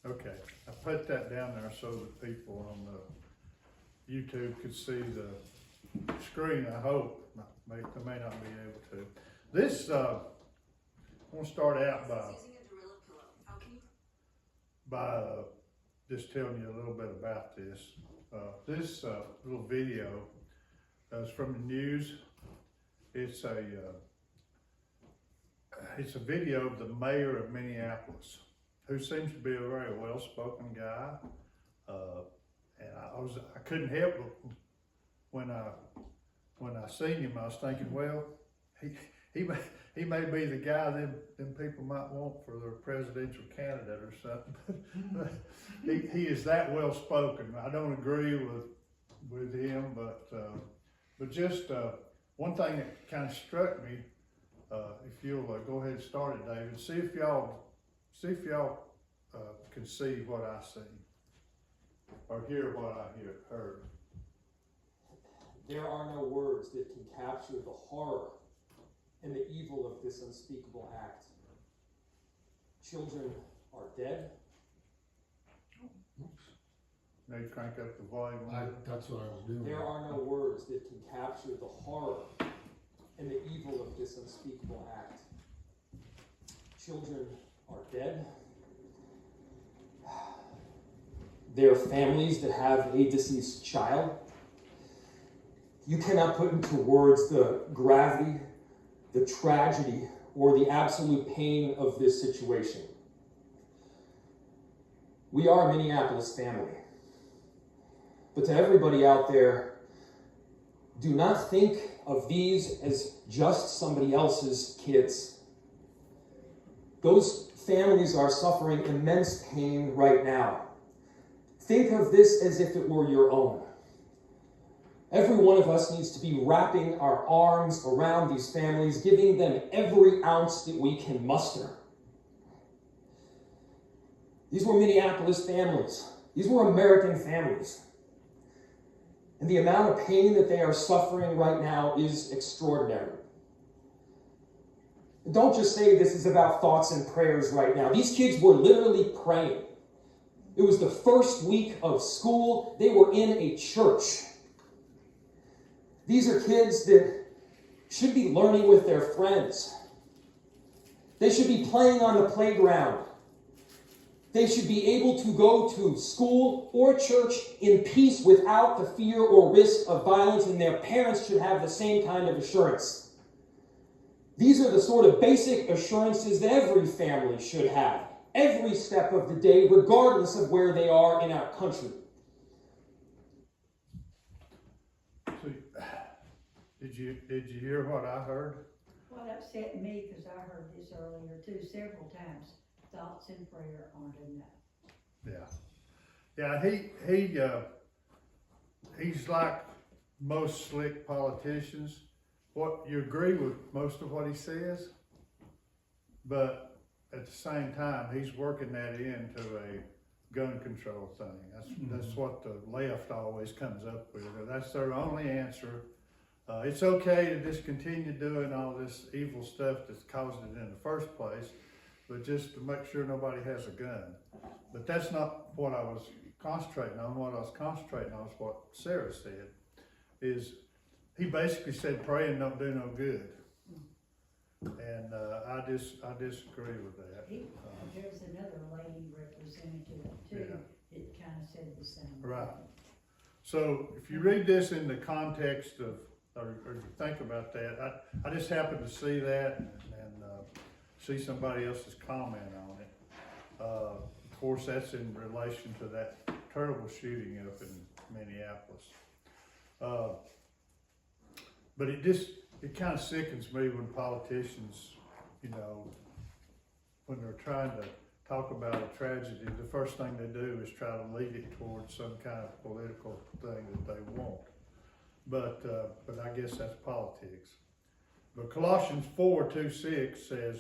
Okay, I put that down there so that people on the YouTube could see the screen, I hope. They may not be able to. This, I want to start out by just telling you a little bit about this. This little video is from the news. It's a video of the mayor of Minneapolis, who seems to be a very well-spoken guy. And I couldn't help but when I seen him, I was thinking, well, he may be the guy them people might want for their presidential candidate or something. he is that well spoken. I don't agree with him, but just one thing that kind of struck me. If you'll go ahead and start it, David. See if y'all can see what I see or hear what I heard. There are no words that can capture the horror and the evil of this unspeakable act. Children are dead. Now you crank up the volume. That's what I was doing. There are no words that can capture the horror and the evil of this unspeakable act. Children are dead. There are families that have a deceased child. You cannot put into words the gravity, the tragedy, or the absolute pain of this situation. We are a Minneapolis family. But to everybody out there, do not think of these as just somebody else's kids. Those families are suffering immense pain right now. Think of this as if it were your own. Every one of us needs to be wrapping our arms around these families, giving them every ounce that we can muster. These were Minneapolis families. These were American families. And the amount of pain that they are suffering right now is extraordinary. And don't just say this is about thoughts and prayers right now. These kids were literally praying. It was the first week of school. They were in a church. These are kids that should be learning with their friends. They should be playing on the playground. They should be able to go to school or church in peace without the fear or risk of violence, and their parents should have the same kind of assurance. These are the sort of basic assurances that every family should have, every step of the day, regardless of where they are in our country. Did you hear what I heard? What upset me, because I heard this earlier too, several times, thoughts and prayer aren't enough. Yeah, he's like most slick politicians. What you agree with most of what he says, but at the same time, he's working that into a gun control thing. That's what the left always comes up with. That's their only answer. It's okay to just continue doing all this evil stuff that's caused it in the first place, but just to make sure nobody has a gun. But that's not what I was concentrating on. What I was concentrating on is what Sarah said, is he basically said praying don't do no good. And I disagree with that. There's another lady representative too that kind of said the same. Right. So if you read this in the context of, or you think about that, I just happened to see that and see somebody else's comment on it. Of course, that's in relation to that terrible shooting up in Minneapolis. But it kind of sickens me when politicians, when they're trying to talk about a tragedy, the first thing they do is try to lead it towards some kind of political thing that they want. But I guess that's politics. But Colossians 4:2-6 says,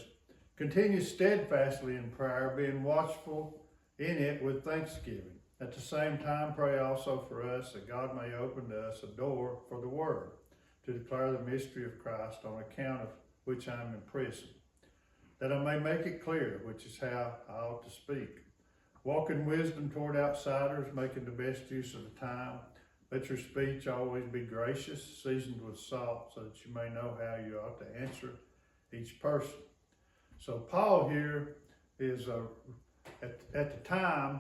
continue steadfastly in prayer, being watchful in it with thanksgiving. At the same time, pray also for us that God may open to us a door for the word, to declare the mystery of Christ, on account of which I am in prison, that I may make it clear, which is how I ought to speak. Walk in wisdom toward outsiders, making the best use of the time. Let your speech always be gracious, seasoned with salt, so that you may know how you ought to answer each person. So Paul here is, at the time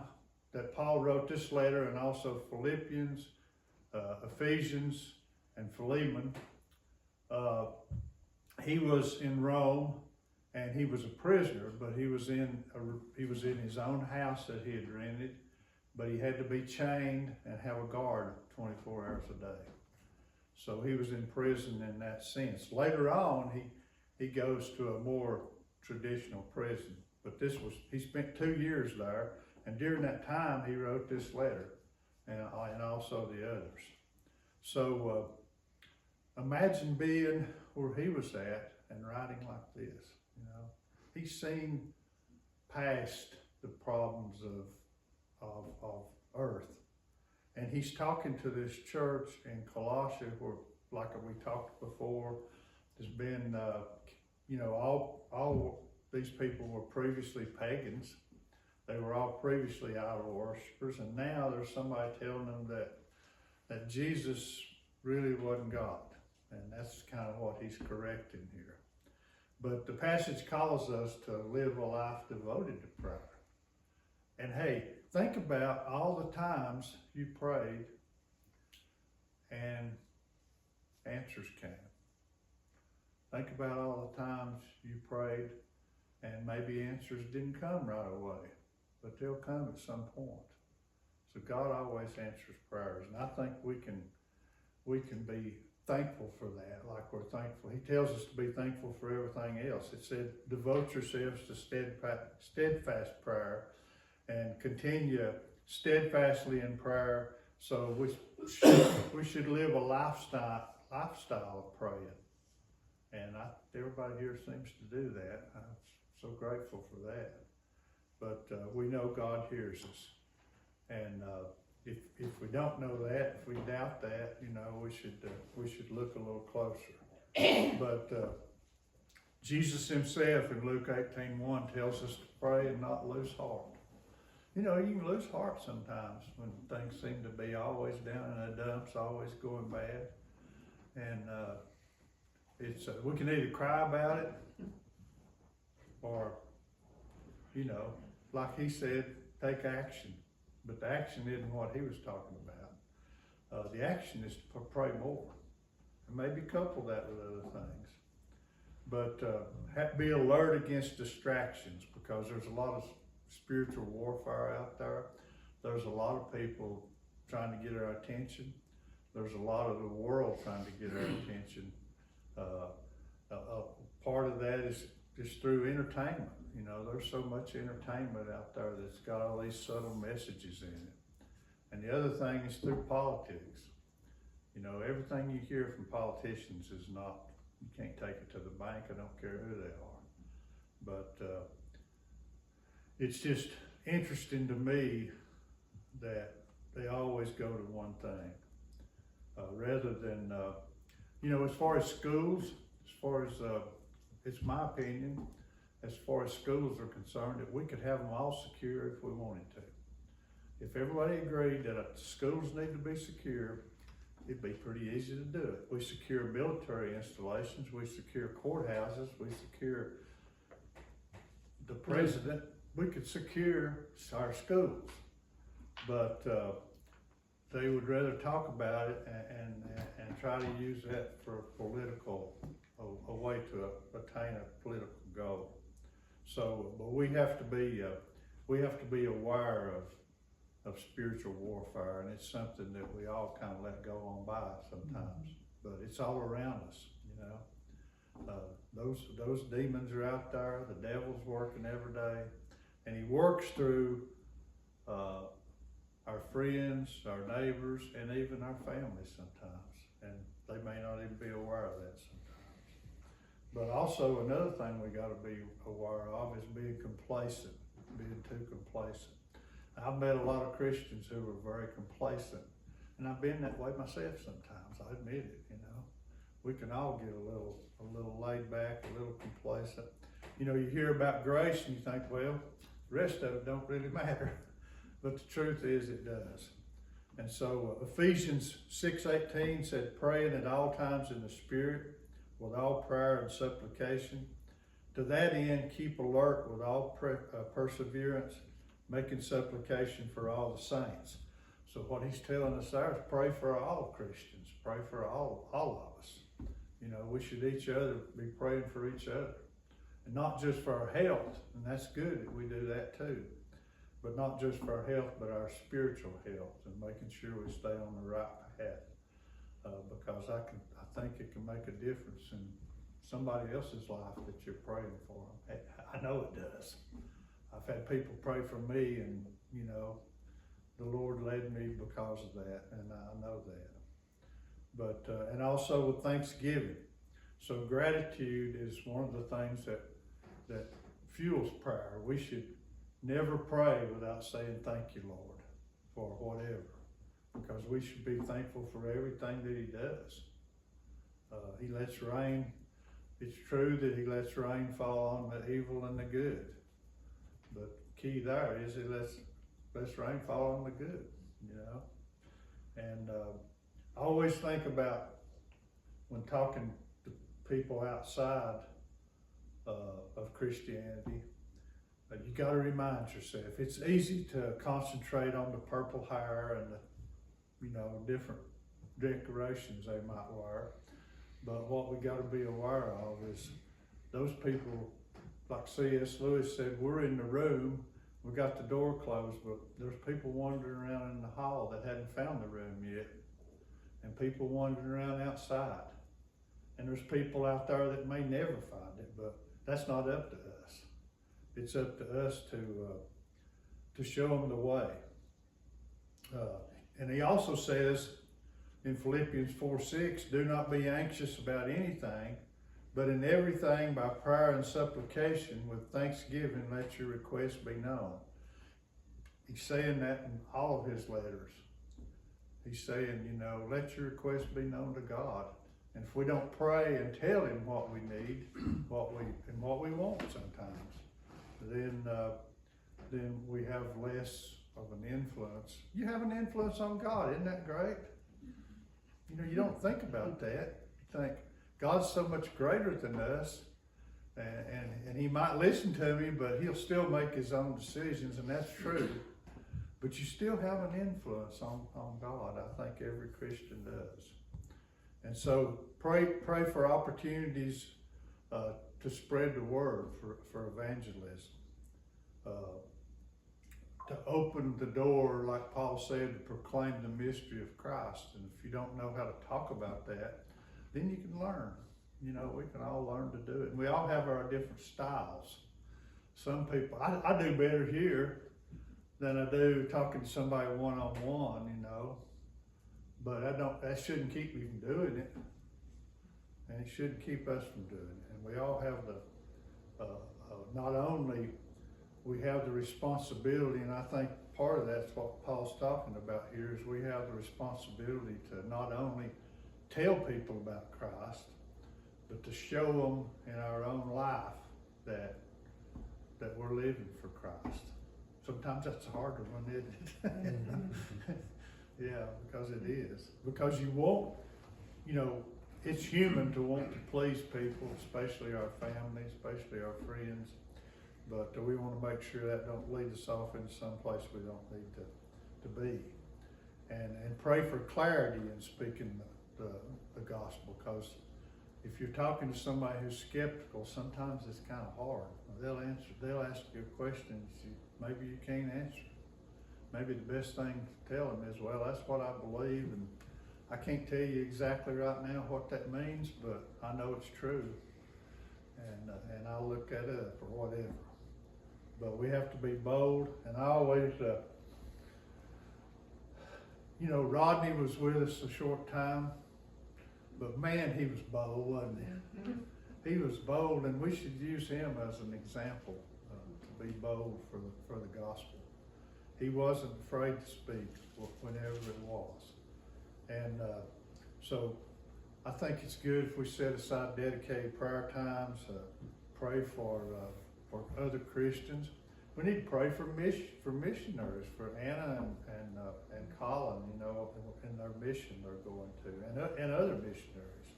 that Paul wrote this letter, and also Philippians, Ephesians, and Philemon, he was in Rome, and he was a prisoner, but he was in his own house that he had rented, but he had to be chained and have a guard 24 hours a day. So he was in prison in that sense. Later on, he goes to a more traditional prison, but he spent 2 years there, and during that time he wrote this letter, and also the others. So imagine being where he was at and writing like this. You know, he's seen past the problems of earth, and he's talking to this church in Colossia, where, like we talked before, there's been all these people were previously pagans. They were all previously idol worshipers, and now there's somebody telling them that Jesus really wasn't God, and that's kind of what he's correcting here. But the passage calls us to live a life devoted to prayer. And hey, think about all the times you prayed and answers came. Think about all the times you prayed and maybe answers didn't come right away, but they'll come at some point. So God always answers prayers, and I think we can be thankful for that, like we're thankful. He tells us to be thankful for everything else. It said, devote yourselves to steadfast prayer and continue steadfastly in prayer. So we should live a lifestyle of praying. And everybody here seems to do that. I'm so grateful for that. But we know God hears us. And if we don't know that, if we doubt that, we should look a little closer. But Jesus himself in Luke 18:1 tells us to pray and not lose heart. You can lose heart sometimes when things seem to be always down in the dumps, always going bad. And we can either cry about it or, like he said, take action. But the action isn't what he was talking about. The action is to pray more, and maybe couple that with other things. But be alert against distractions, because there's a lot of spiritual warfare out there. There's a lot of people trying to get our attention. There's a lot of the world trying to get our attention. Part of that is just through entertainment. There's so much entertainment out there that's got all these subtle messages in it. And the other thing is through politics. Everything you hear from politicians is not, you can't take it to the bank. I don't care who they are. But it's just interesting to me that they always go to one thing. Rather than, as far as schools, it's my opinion, as far as schools are concerned, that we could have them all secure if we wanted to. If everybody agreed that schools need to be secure, it'd be pretty easy to do it. We secure military installations, we secure courthouses, we secure the president, we could secure our schools. But they would rather talk about it and try to use that for a way to attain a political goal. So, but we have to be aware of spiritual warfare, and it's something that we all kind of let go on by sometimes. But it's all around us, Those demons are out there. The devil's working every day, and he works through our friends, our neighbors, and even our families sometimes. And they may not even be aware of that sometimes. But also another thing we got to be aware of is being complacent, being too complacent. I've met a lot of Christians who are very complacent, and I've been that way myself sometimes. I admit it. We can all get a little laid back, a little complacent. You hear about grace and you think, well, the rest of it don't really matter. but the truth is it does. And so Ephesians 6:18 said, praying at all times in the Spirit with all prayer and supplication. To that end, keep alert with all perseverance, making supplication for all the saints. So what he's telling us there is pray for all Christians, pray for all of us. You know, we should be praying for each other. And not just for our health, and that's good that we do that too. But not just for our health, but our spiritual health, and making sure we stay on the right path. Because I think it can make a difference in somebody else's life that you're praying for them. I know it does. I've had people pray for me, and you know, the Lord led me because of that, and I know that. But and also with Thanksgiving. So gratitude is one of the things that fuels prayer. We should never pray without saying thank you, Lord, for whatever, because we should be thankful for everything that he does. He lets rain. It's true that he lets rain fall on the evil and the good, but the key there is he lets rain fall on the good, you know. And I always think about when talking to people outside of Christianity, you got to remind yourself, it's easy to concentrate on the purple hair and the, you know, different decorations they might wear. But what we got to be aware of is those people, like C.S. Lewis said, we're in the room, we got the door closed, but there's people wandering around in the hall that hadn't found the room yet, and people wandering around outside. And there's people out there that may never find it, but that's not up to us. It's up to us to show them the way. And he also says in Philippians 4:6, do not be anxious about anything, but in everything by prayer and supplication with thanksgiving let your requests be known. He's saying that in all of his letters. He's saying, you know, let your requests be known to God. And if we don't pray and tell him what we need, what we want sometimes, then we have less of an influence. You have an influence on God, isn't that great? You know, you don't think about that. You think God's so much greater than us, and he might listen to me, but he'll still make his own decisions, and that's true. But you still have an influence on God. I think every Christian does. And so pray for opportunities to spread the word for evangelism. To open the door, like Paul said, to proclaim the mystery of Christ. And if you don't know how to talk about that, then you can learn. You know, we can all learn to do it. And we all have our different styles. Some people, I do better here than I do talking to somebody one-on-one, you know. But that shouldn't keep me from doing it. And it shouldn't keep us from doing it. And we all have not only we have the responsibility, and I think part of that's what Paul's talking about here, is we have the responsibility to not only tell people about Christ, but to show them in our own life that we're living for Christ. Sometimes that's a harder one, isn't it? Yeah, because it is. Because you want, you know, it's human to want to please people, especially our family, especially our friends. But we want to make sure that don't lead us off into some place we don't need to be. And pray for clarity in speaking the gospel, because if you're talking to somebody who's skeptical, sometimes it's kind of hard. They'll ask you a question maybe you can't answer. Maybe the best thing to tell them is, well, that's what I believe, and I can't tell you exactly right now what that means, but I know it's true, and I'll look that up or whatever. But we have to be bold, and I always, you know, Rodney was with us a short time, but man, he was bold, wasn't he? He was bold, and we should use him as an example to be bold for the gospel. He wasn't afraid to speak whenever it was. And so I think it's good if we set aside dedicated prayer times, pray for other Christians. We need to pray for missionaries, for Anna and Colin, you know, in their mission they're going to, and other missionaries.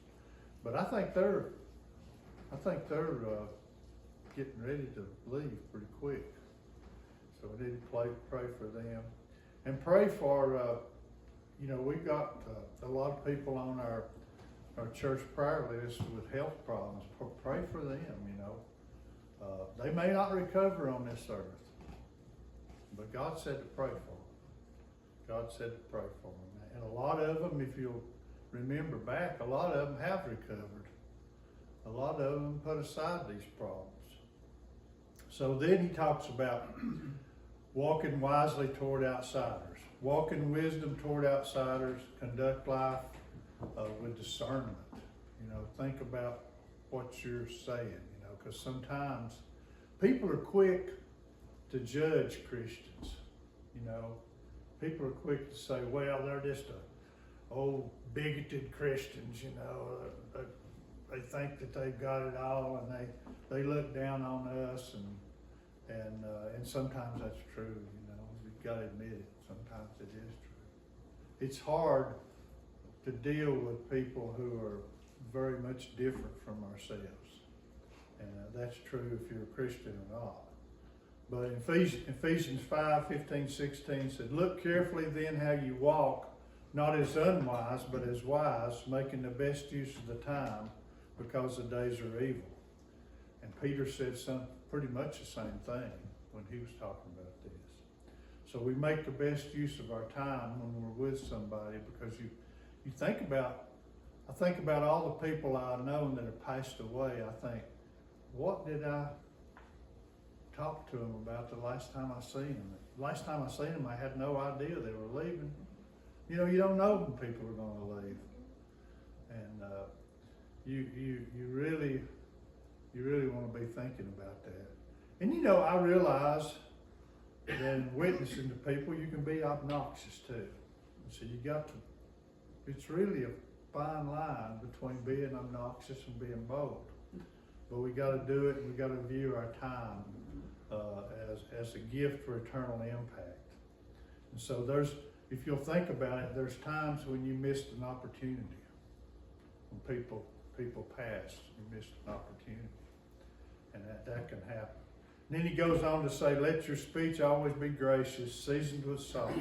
But I think they're getting ready to leave pretty quick. So we need to pray for them, and pray for. You know, we've got a lot of people on our church prayer list with health problems. Pray for them, you know. They may not recover on this earth, but God said to pray for them. God said to pray for them. And a lot of them, if you'll remember back, a lot of them have recovered. A lot of them put aside these problems. So then he talks about walking wisely toward outsiders, walk in wisdom toward outsiders, conduct life with discernment. You know, think about what you're saying, you know, because sometimes people are quick to judge Christians. You know, people are quick to say, well, they're just old bigoted Christians, you know. They think that they've got it all, and they look down on us, and sometimes that's true, you know. You've got to admit it. Sometimes it is true. It's hard to deal with people who are very much different from ourselves, and that's true if you're a Christian or not. But Ephesians 5:15-16 said, "Look carefully then how you walk, not as unwise, but as wise, making the best use of the time, because the days are evil." And Peter said pretty much the same thing when he was talking about this. So we make the best use of our time when we're with somebody, because you think about, I think about all the people I've known that have passed away. I think, what did I talk to them about the last time I seen them? Last time I seen them, I had no idea they were leaving. You know, you don't know when people are going to leave, and you really want to be thinking about that. And you know, I realize that in witnessing to people, you can be obnoxious too. So you got to. It's really a fine line between being obnoxious and being bold. But we got to do it, and we got to view our time as a gift for eternal impact. And so if you'll think about it, there's times when you missed an opportunity. When people pass, you missed an opportunity. And that can happen. And then he goes on to say, let your speech always be gracious, seasoned with salt.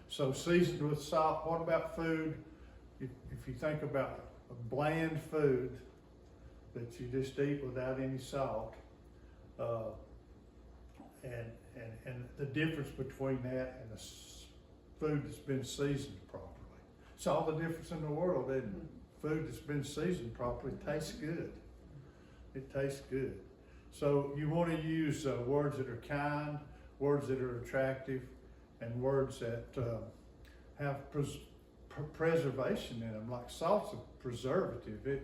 So seasoned with salt, what about food? If you think about a bland food that you just eat without any salt, and the difference between that and food that's been seasoned properly. It's all the difference in the world, isn't it? Food that's been seasoned properly tastes good. It tastes good. So you want to use words that are kind, words that are attractive, and words that have preservation in them. Like salt's a preservative.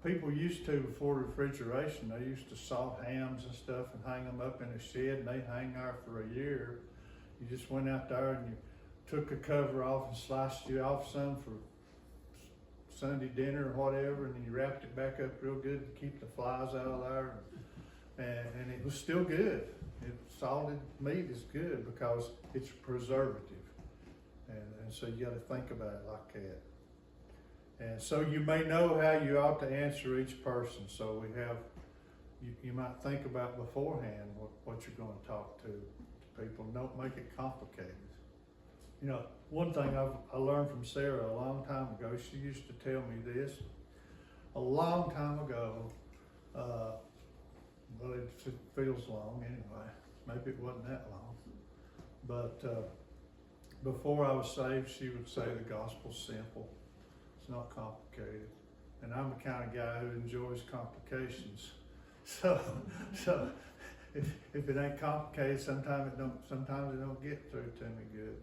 People used to, before refrigeration, they used to salt hams and stuff and hang them up in a shed, and they'd hang there for a year. You just went out there and you took the cover off and sliced you off some for Sunday dinner or whatever, and then you wrapped it back up real good to keep the flies out of there. And it was still good. Salted meat is good because it's preservative. And so you got to think about it like that. And so you may know how you ought to answer each person. So you might think about beforehand what you're going to talk to people. Don't make it complicated. You know, one thing I learned from Sarah a long time ago, she used to tell me this a long time ago. Well, it feels long anyway. Maybe it wasn't that long. But before I was saved, she would say the gospel's simple. It's not complicated. And I'm the kind of guy who enjoys complications. So if it ain't complicated, sometimes it don't get through to me good.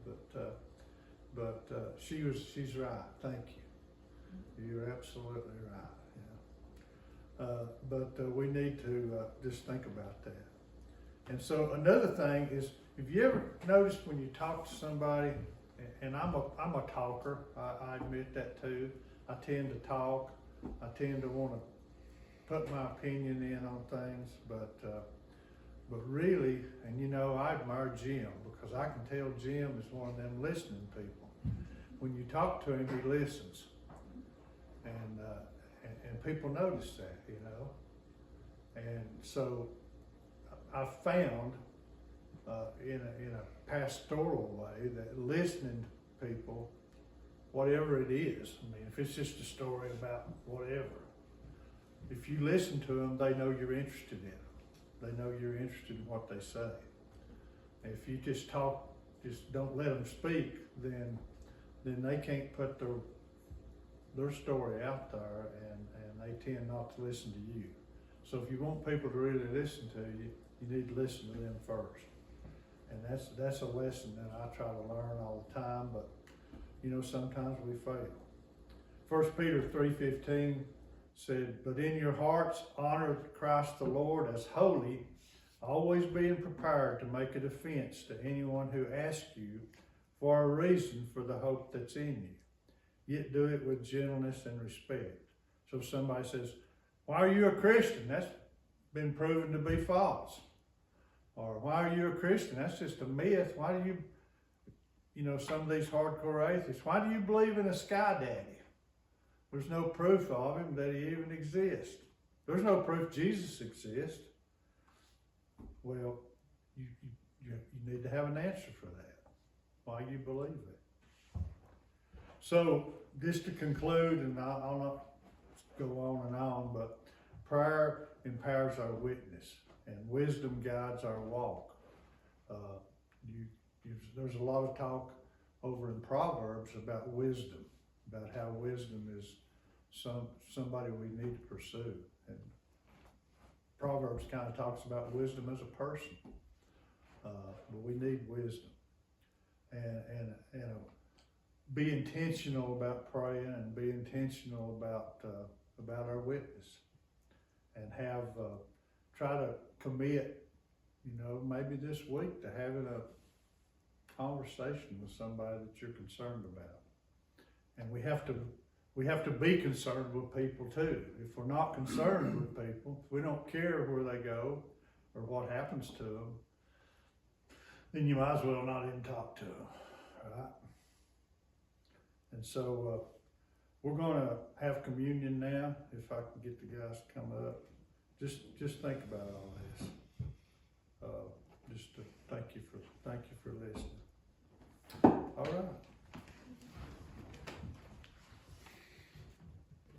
But she's right. Thank you. You're absolutely right. But we need to just think about that. And so another thing is, if you ever noticed when you talk to somebody, and I'm a talker, I admit that too. I tend to talk. I tend to want to put my opinion in on things, but But really, and you know, I admire Jim because I can tell Jim is one of them listening people. When you talk to him, he listens. And people notice that, you know. And so I found in a pastoral way that listening to people, whatever it is, I mean, if it's just a story about whatever, if you listen to them, they know you're interested in them. They know you're interested in what they say. If you just talk, just don't let them speak, then they can't put their story out there, and they tend not to listen to you. So if you want people to really listen to you, you need to listen to them first. And that's a lesson that I try to learn all the time, but you know, sometimes we fail. 1 Peter 3:15 said, "But in your hearts honor Christ the Lord as holy, always being prepared to make a defense to anyone who asks you for a reason for the hope that's in you. Yet do it with gentleness and respect." So if somebody says, "Why are you a Christian?" That's been proven to be false. Or, "Why are you a Christian?" That's just a myth. Why do you know, some of these hardcore atheists, "Why do you believe in a sky daddy?" There's no proof of him that he even exists. There's no proof Jesus exists. Well, you need to have an answer for that, why you believe it. So, just to conclude, and I'll not go on, but prayer empowers our witness, and wisdom guides our walk. There's a lot of talk over in Proverbs about wisdom, about how wisdom is somebody we need to pursue. And Proverbs kind of talks about wisdom as a person, but we need wisdom. And be intentional about praying, and be intentional about our witness, and try to commit, you know, maybe this week to having a conversation with somebody that you're concerned about. And we have to be concerned with people too. If we're not concerned with people, if we don't care where they go or what happens to them, then you might as well not even talk to them, right? And so we're going to have communion now. If I can get the guys to come up, just think about all this. Just to thank you for listening. All right.